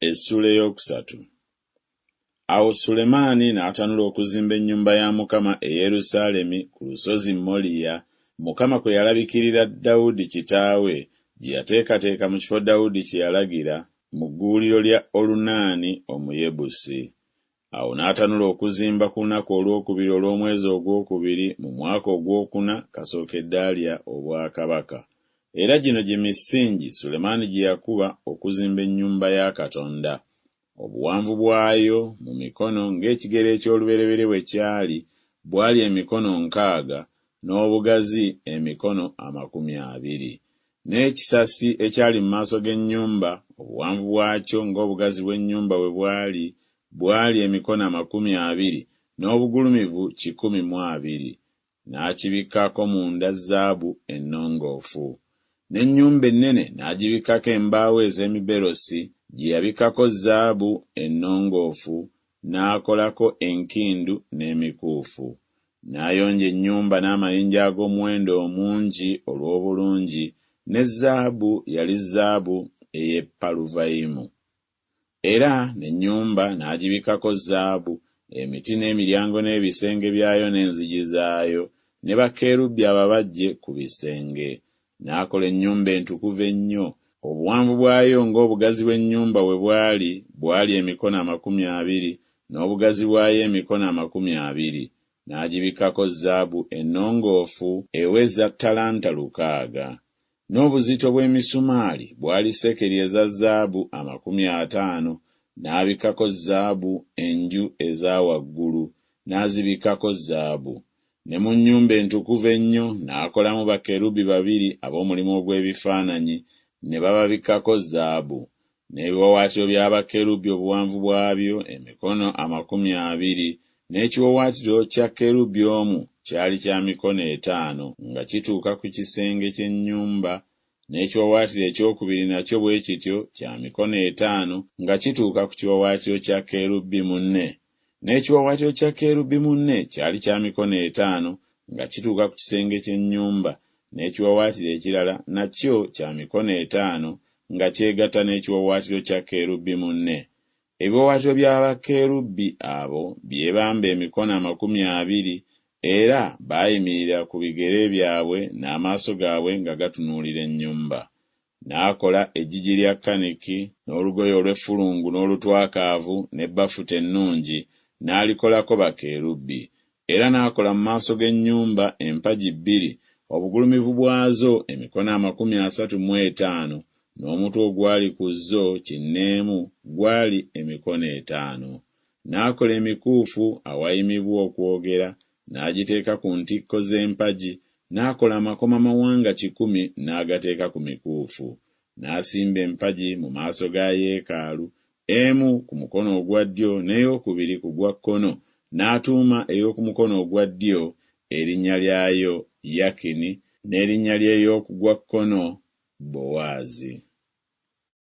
Essula eyokusatu. Awo Sulemaani n'atanula okuzimba ennyumba ya Mukama e Yerusaalemi ku lusozi Moliya, Mukama kwe yalabikirira Dawudi kitaawe gye yateekateeka mu kifo Dawudi kye yalagira mu gguuliro lya Olunaani Omuyebusi. Awo n'atanula okuzimba ku lunaku olwokubiri olw'omwezi ogwokubiri mu mwaka ogwokuna kasookedde alya obwakabaka. Era gino gye misingi Sulemaani gye yakuba okuzimba ennyumba ya Katonda. Obuwanvu bwayo mu mikono ng'ekigero eky'olubereberye bwe kyali bwali emikono 60 n'obugazi emikono 20. N'ekisasi ekyali mu maaso g'ennyumba obuwanvu bwakyo ng'obugazi bw'ennyumba bwe bwali emikono 20 n'obugulumivu 120. N'akibikkako munda zaabu ennongoofu. N'ennyumba ennene n'agibikkako embaawo ez'emiberosi gye yabikkako zaabu ennongoofu, n'akolako enkindu n'emikuufu. N'ayonja ennyumba n'amayinja ag'omuwendo omungi olw'obulungi, ne zaabu yali zaabu ey'epaluvayimu. Era n'ennyumba n'agibikkako zaabu, emiti n'emiryango n'ebisenge byayo n'enzigi zaayo, ne bakerubi ababajje ku bisenge. N'akola ennyumba entukuvu ennyo. Obuwanvu bwayo ng'obugazi bw'ennyumba bwe bwali emikono 20 n'obugazi bwayo emikono 20. N'agibikkako zaabu ennongoofu eweza ttalanta 600. N'obuzito bw'emisumaali bwali sekeri eza zaabu 50. N'abikkako zaabu enju eza waggulu, n'azibikkako zaabu. Ne mu nnyumba entukuvu ennyo n'akolamu bakerubi 2 ab'omulimu ogw'ebifaananyi, ne bababikkako zaabu. N'ebiwaawaatiro by'abakerubi obuwanvu bwabyo emikono 20, n'ekiwaawaatiro kya kerubi omu kyali kya mikono 5 nga kituuka ku kisenge ky'ennyumba, n'ekiwaawaatiro ekyokubiri nakyo bwe kityo kya mikono 5 nga kituuka ku kiwaawaatiro kya kerubi munne. N'ekiwaawaatiro kya kerubi munne kyali kya mikono 5 nga kituuka ku kisenge ky'ennyumba, n'ekiwaawaatiro ekirala nakyo kya mikono 5 nga kyegatta n'ekiwaawaatiro kya kerubi munne. Ebiwaawaatiro by'abakerubi abo byebamba emikono 20, era baayimirira ku bigere byabwe n'amaaso gaabwe nga gatunuulira ennyumba. N'akola eggigi lya kaniki n'olugoye olw'effulungu n'olutwakaavu n'ebbafuta ennungi, n'alikolako bakerubi. Era n'akola mu maaso g'ennyumba empagi 2, obugulumivu bwazo emikono 35, n'omutwe ogwali ku zo kinneemu gwali emikono 5. N'akola emikuufu awayimibwa okwogera, n'agiteeka ku ntikko z'empagi, n'akola amakomamawanga 10 n'agateeka ku mikuufu. N'asimba empagi mu maaso ga yeekaalu, emu ku mukono ogwa ddyo n'eyokubiri ku gwa kkono, n'atuuma ey'oku mukono ogwa ddyo erinnya lyayo Yakini, n'erinnya ly'ey'oku gwa kkono Bowaazi.